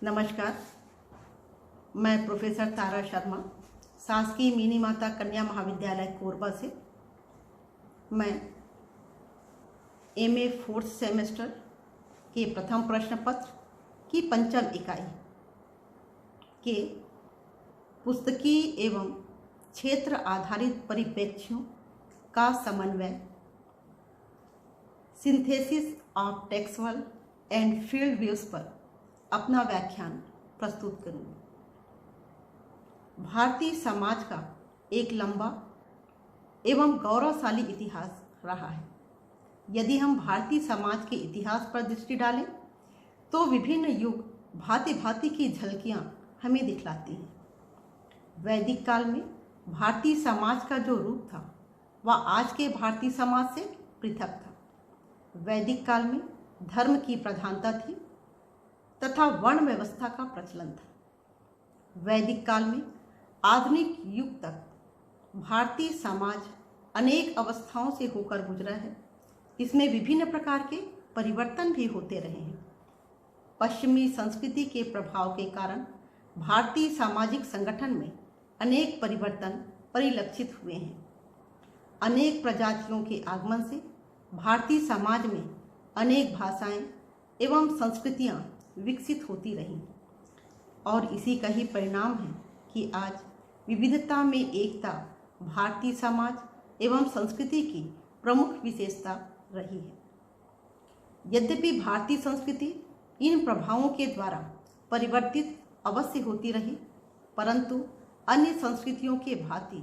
नमस्कार। मैं प्रोफेसर तारा शर्मा, शासकीय मिनी माता कन्या महाविद्यालय कोरबा से। मैं एमए 4th सेमेस्टर के प्रथम प्रश्न पत्र की पंचम इकाई के पुस्तकीय एवं क्षेत्र आधारित परिप्रेक्ष्यों का समन्वय, synthesis of textual and field views पर अपना व्याख्यान प्रस्तुत करूँगी। भारतीय समाज का एक लंबा एवं गौरवशाली इतिहास रहा है। यदि हम भारतीय समाज के इतिहास पर दृष्टि डालें तो विभिन्न युग भांति भांति की झलकियाँ हमें दिखलाती हैं। वैदिक काल में भारतीय समाज का जो रूप था वह आज के भारतीय समाज से पृथक था। वैदिक काल में धर्म की प्रधानता थी तथा वर्ण व्यवस्था का प्रचलन था। वैदिक काल में आधुनिक युग तक भारतीय समाज अनेक अवस्थाओं से होकर गुजरा है। इसमें विभिन्न प्रकार के परिवर्तन भी होते रहे हैं। पश्चिमी संस्कृति के प्रभाव के कारण भारतीय सामाजिक संगठन में अनेक परिवर्तन परिलक्षित हुए हैं। अनेक प्रजातियों के आगमन से भारतीय समाज में अनेक भाषाएं एवं संस्कृतियां विकसित होती रहीं और इसी का ही परिणाम है कि आज विविधता में एकता भारतीय समाज एवं संस्कृति की प्रमुख विशेषता रही है। यद्यपि भारतीय संस्कृति इन प्रभावों के द्वारा परिवर्तित अवश्य होती रही, परंतु अन्य संस्कृतियों के भांति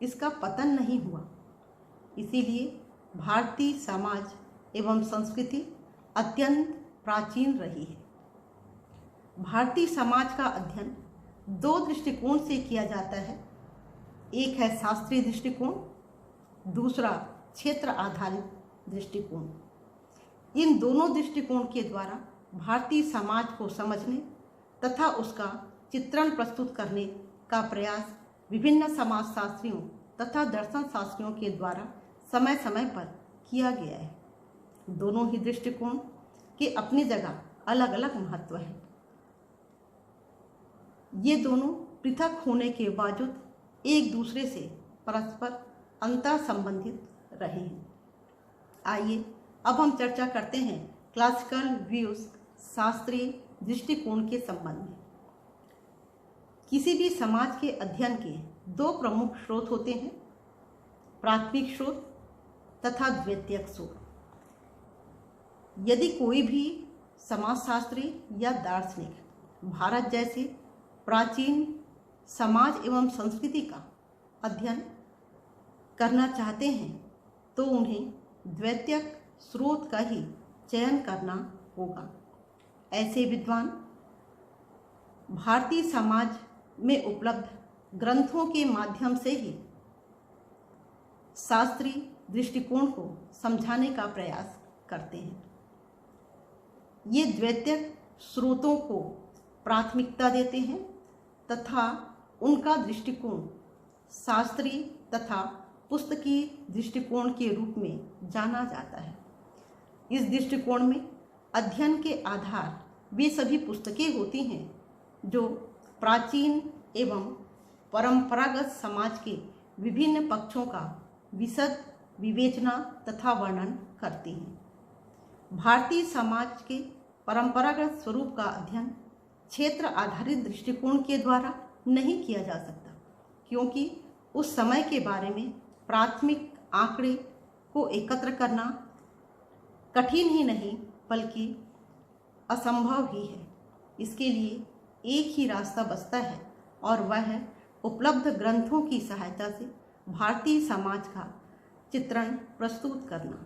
इसका पतन नहीं हुआ। इसीलिए भारतीय समाज एवं संस्कृति अत्यंत प्राचीन रही है। भारतीय समाज का अध्ययन दो दृष्टिकोण से किया जाता है। एक है शास्त्रीय दृष्टिकोण, दूसरा क्षेत्र आधारित दृष्टिकोण। इन दोनों दृष्टिकोण के द्वारा भारतीय समाज को समझने तथा उसका चित्रण प्रस्तुत करने का प्रयास विभिन्न समाजशास्त्रियों तथा दर्शन शास्त्रियों के द्वारा समय समय पर किया गया है। दोनों ही दृष्टिकोण के अपनी जगह अलग अलग महत्व है। ये दोनों पृथक होने के बावजूद एक दूसरे से परस्पर अंतर संबंधित रहे हैं। आइए अब हम चर्चा करते हैं क्लासिकल व्यूज शास्त्रीय दृष्टिकोण के संबंध में। किसी भी समाज के अध्ययन के दो प्रमुख स्रोत होते हैं, प्राथमिक स्रोत तथा द्वितीयक स्रोत। यदि कोई भी समाजशास्त्री या दार्शनिक भारत जैसे प्राचीन समाज एवं संस्कृति का अध्ययन करना चाहते हैं तो उन्हें द्वितीयक स्रोत का ही चयन करना होगा। ऐसे विद्वान भारतीय समाज में उपलब्ध ग्रंथों के माध्यम से ही शास्त्रीय दृष्टिकोण को समझाने का प्रयास करते हैं। ये द्वितीयक स्रोतों को प्राथमिकता देते हैं तथा उनका दृष्टिकोण शास्त्रीय तथा पुस्तकीय दृष्टिकोण के रूप में जाना जाता है। इस दृष्टिकोण में अध्ययन के आधार वे सभी पुस्तकें होती हैं जो प्राचीन एवं परंपरागत समाज के विभिन्न पक्षों का विशद विवेचना तथा वर्णन करती हैं। भारतीय समाज के परंपरागत स्वरूप का अध्ययन क्षेत्र आधारित दृष्टिकोण के द्वारा नहीं किया जा सकता, क्योंकि उस समय के बारे में प्राथमिक आंकड़े को एकत्र करना कठिन ही नहीं बल्कि असंभव ही है। इसके लिए एक ही रास्ता बचता है और वह है उपलब्ध ग्रंथों की सहायता से भारतीय समाज का चित्रण प्रस्तुत करना।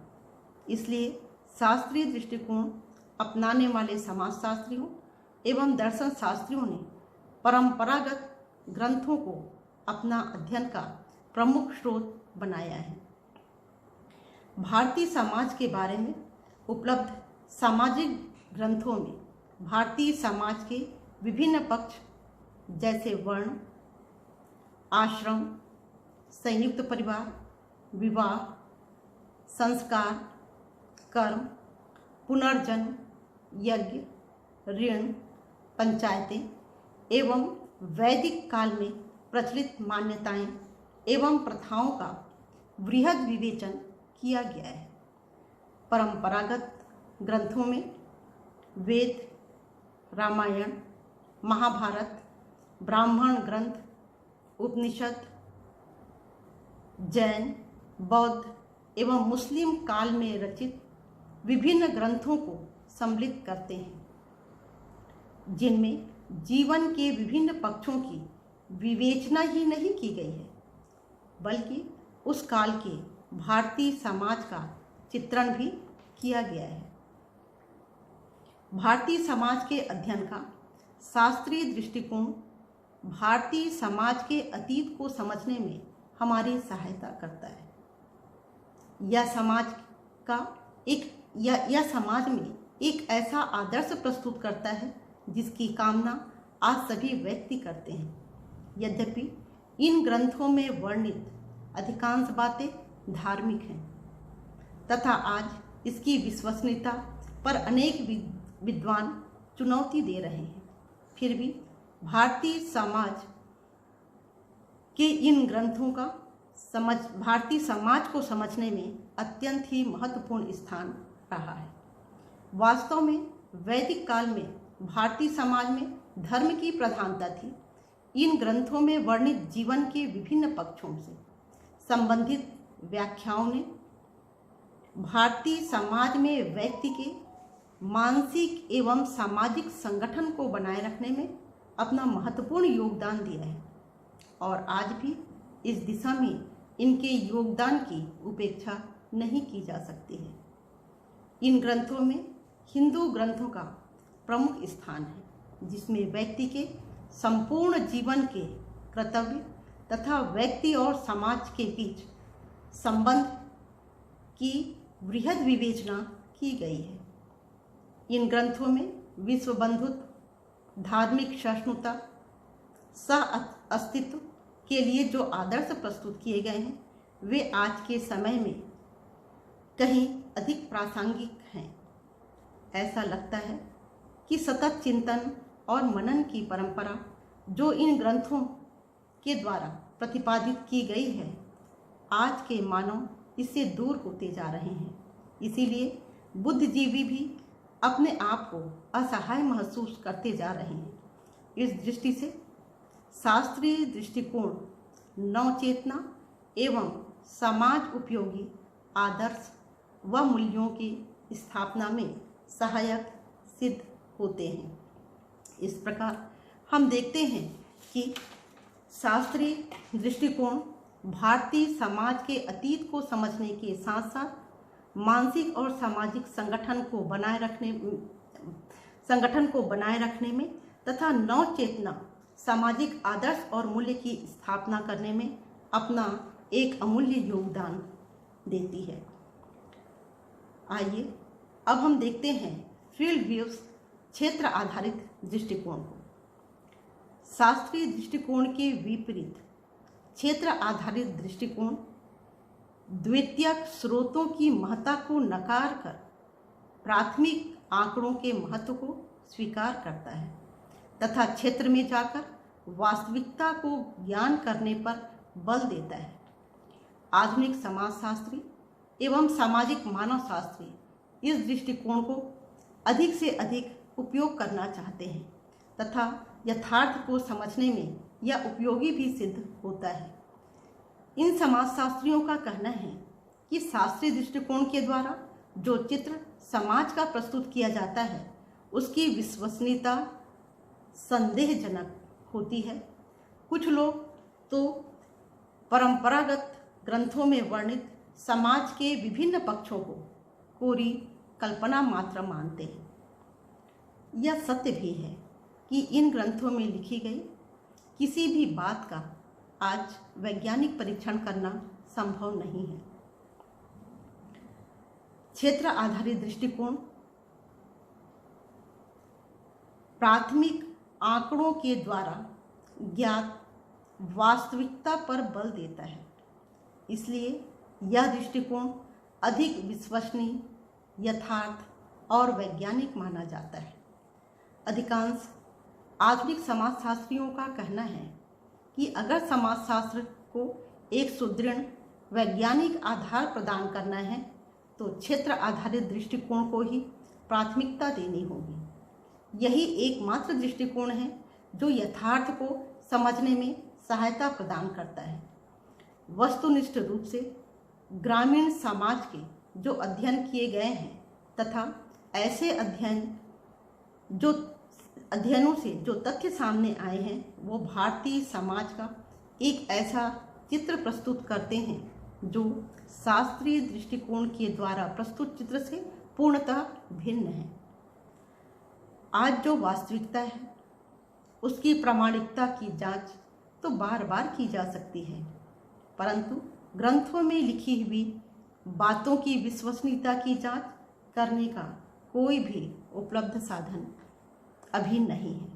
इसलिए शास्त्रीय दृष्टिकोण अपनाने वाले समाजशास्त्रियों एवं दर्शन शास्त्रियों ने परंपरागत ग्रंथों को अपना अध्ययन का प्रमुख स्रोत बनाया है। भारतीय समाज के बारे में उपलब्ध सामाजिक ग्रंथों में भारतीय समाज के विभिन्न पक्ष जैसे वर्ण, आश्रम, संयुक्त परिवार, विवाह, संस्कार, कर्म, पुनर्जन्म, यज्ञ, ऋण, पंचायतें एवं वैदिक काल में प्रचलित मान्यताएं एवं प्रथाओं का वृहद विवेचन किया गया है। परंपरागत ग्रंथों में वेद, रामायण, महाभारत, ब्राह्मण ग्रंथ, उपनिषद, जैन, बौद्ध एवं मुस्लिम काल में रचित विभिन्न ग्रंथों को सम्मिलित करते हैं, जिनमें जीवन के विभिन्न पक्षों की विवेचना ही नहीं की गई है, बल्कि उस काल के भारतीय समाज का चित्रण भी किया गया है। भारतीय समाज के अध्ययन का शास्त्रीय दृष्टिकोण भारतीय समाज के अतीत को समझने में हमारी सहायता करता है। यह समाज में एक ऐसा आदर्श प्रस्तुत करता है जिसकी कामना आज सभी व्यक्ति करते हैं। यद्यपि इन ग्रंथों में वर्णित अधिकांश बातें धार्मिक हैं तथा आज इसकी विश्वसनीयता पर अनेक विद्वान चुनौती दे रहे हैं, फिर भी भारतीय समाज के इन ग्रंथों का भारतीय समाज को समझने में अत्यंत ही महत्वपूर्ण स्थान रहा है। वास्तव में वैदिक काल में भारतीय समाज में धर्म की प्रधानता थी। इन ग्रंथों में वर्णित जीवन के विभिन्न पक्षों से संबंधित व्याख्याओं ने भारतीय समाज में व्यक्ति के मानसिक एवं सामाजिक संगठन को बनाए रखने में अपना महत्वपूर्ण योगदान दिया है और आज भी इस दिशा में इनके योगदान की उपेक्षा नहीं की जा सकती है। इन ग्रंथों में हिंदू ग्रंथों का प्रमुख स्थान है, जिसमें व्यक्ति के संपूर्ण जीवन के कर्तव्य तथा व्यक्ति और समाज के बीच संबंध की वृहद विवेचना की गई है। इन ग्रंथों में विश्व बंधुत्व, धार्मिक सहिष्णुता, सह अस्तित्व के लिए जो आदर्श प्रस्तुत किए गए हैं वे आज के समय में कहीं अधिक प्रासंगिक हैं। ऐसा लगता है कि सतत चिंतन और मनन की परंपरा जो इन ग्रंथों के द्वारा प्रतिपादित की गई है, आज के मानव इससे दूर होते जा रहे हैं। इसीलिए बुद्धिजीवी भी अपने आप को असहाय महसूस करते जा रहे हैं। इस दृष्टि से शास्त्रीय दृष्टिकोण नवचेतना एवं समाज उपयोगी आदर्श व मूल्यों की स्थापना में सहायक सिद्ध होते हैं। इस प्रकार हम देखते हैं कि शास्त्रीय दृष्टिकोण भारतीय समाज के अतीत को समझने के साथ साथ मानसिक और सामाजिक संगठन को बनाए रखने में तथा नवचेतना सामाजिक आदर्श और मूल्य की स्थापना करने में अपना एक अमूल्य योगदान देती है। आइए अब हम देखते हैं फील्ड व्यूज क्षेत्र आधारित दृष्टिकोण को। शास्त्रीय दृष्टिकोण के विपरीत क्षेत्र आधारित दृष्टिकोण द्वितीयक स्रोतों की महत्ता को नकार कर प्राथमिक आंकड़ों के महत्व को स्वीकार करता है तथा क्षेत्र में जाकर वास्तविकता को ज्ञान करने पर बल देता है। आधुनिक समाजशास्त्री एवं सामाजिक मानवशास्त्री इस दृष्टिकोण को अधिक से अधिक उपयोग करना चाहते हैं तथा यथार्थ को समझने में यह उपयोगी भी सिद्ध होता है। इन समाजशास्त्रियों का कहना है कि शास्त्रीय दृष्टिकोण के द्वारा जो चित्र समाज का प्रस्तुत किया जाता है उसकी विश्वसनीयता संदेहजनक होती है। कुछ लोग तो परंपरागत ग्रंथों में वर्णित समाज के विभिन्न पक्षों को कोरी कल्पना मात्र मानते हैं। यह सत्य भी है कि इन ग्रंथों में लिखी गई किसी भी बात का आज वैज्ञानिक परीक्षण करना संभव नहीं है। क्षेत्र आधारित दृष्टिकोण प्राथमिक आंकड़ों के द्वारा ज्ञात वास्तविकता पर बल देता है। इसलिए यह दृष्टिकोण अधिक विश्वसनीय, यथार्थ और वैज्ञानिक माना जाता है। अधिकांश आधुनिक समाजशास्त्रियों का कहना है कि अगर समाजशास्त्र को एक सुदृढ़ वैज्ञानिक आधार प्रदान करना है तो क्षेत्र आधारित दृष्टिकोण को ही प्राथमिकता देनी होगी। यही एकमात्र दृष्टिकोण है जो यथार्थ को समझने में सहायता प्रदान करता है। वस्तुनिष्ठ रूप से ग्रामीण समाज के जो अध्ययन किए गए हैं तथा ऐसे अध्ययनों से जो तथ्य सामने आए हैं वो भारतीय समाज का एक ऐसा चित्र प्रस्तुत करते हैं जो शास्त्रीय दृष्टिकोण के द्वारा प्रस्तुत चित्र से पूर्णतः भिन्न है। आज जो वास्तविकता है उसकी प्रामाणिकता की जांच तो बार बार की जा सकती है, परंतु ग्रंथों में लिखी हुई बातों की विश्वसनीयता की जांच करने का कोई भी उपलब्ध साधन अभी नहीं है।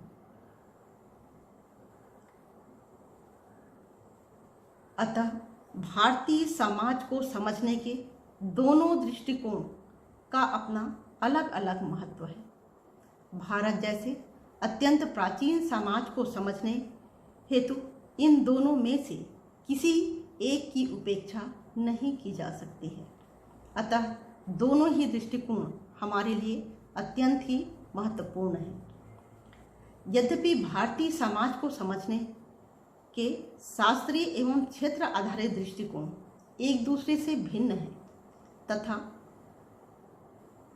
अतः भारतीय समाज को समझने के दोनों दृष्टिकोण का अपना अलग अलग महत्व है। भारत जैसे अत्यंत प्राचीन समाज को समझने हेतु इन दोनों में से किसी एक की उपेक्षा नहीं की जा सकती है। अतः दोनों ही दृष्टिकोण हमारे लिए अत्यंत ही महत्वपूर्ण है। यद्यपि भारतीय समाज को समझने के शास्त्रीय एवं क्षेत्र आधारित दृष्टिकोण एक दूसरे से भिन्न है तथा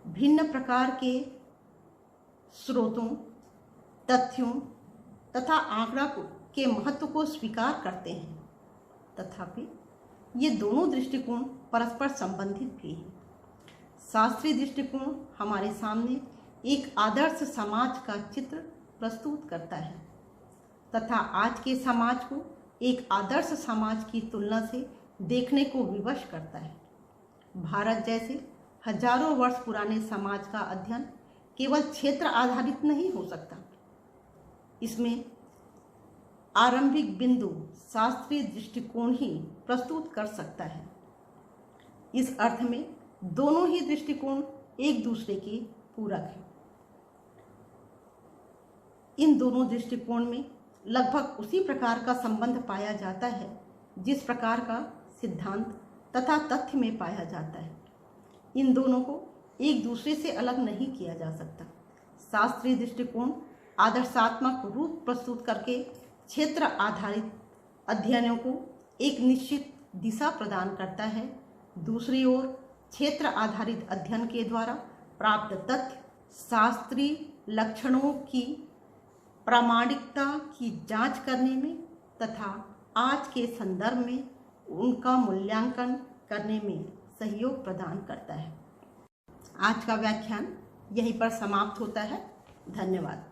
भिन्न प्रकार के स्रोतों, तथ्यों तथा आंकड़ा के महत्व को स्वीकार करते हैं, तथापि ये दोनों दृष्टिकोण परस्पर संबंधित भी हैं। शास्त्रीय दृष्टिकोण हमारे सामने एक आदर्श समाज का चित्र प्रस्तुत करता है तथा आज के समाज को एक आदर्श समाज की तुलना से देखने को विवश करता है। भारत जैसे हजारों वर्ष पुराने समाज का अध्ययन केवल क्षेत्र आधारित नहीं हो सकता। इसमें आरंभिक बिंदु शास्त्रीय दृष्टिकोण ही प्रस्तुत कर सकता है। इस अर्थ में दोनों ही दृष्टिकोण एक दूसरे के पूरक हैं। इन दोनों दृष्टिकोण में लगभग उसी प्रकार का संबंध पाया जाता है जिस प्रकार का सिद्धांत तथा तथ्य में पाया जाता है। इन दोनों को एक दूसरे से अलग नहीं किया जा सकता। शास्त्रीय दृष्टिकोण आदर्शात्मक रूप प्रस्तुत करके क्षेत्र आधारित अध्ययनों को एक निश्चित दिशा प्रदान करता है। दूसरी ओर क्षेत्र आधारित अध्ययन के द्वारा प्राप्त तथ्य शास्त्रीय लक्षणों की प्रामाणिकता की जांच करने में तथा आज के संदर्भ में उनका मूल्यांकन करने में सहयोग प्रदान करता है। आज का व्याख्यान यहीं पर समाप्त होता है। धन्यवाद।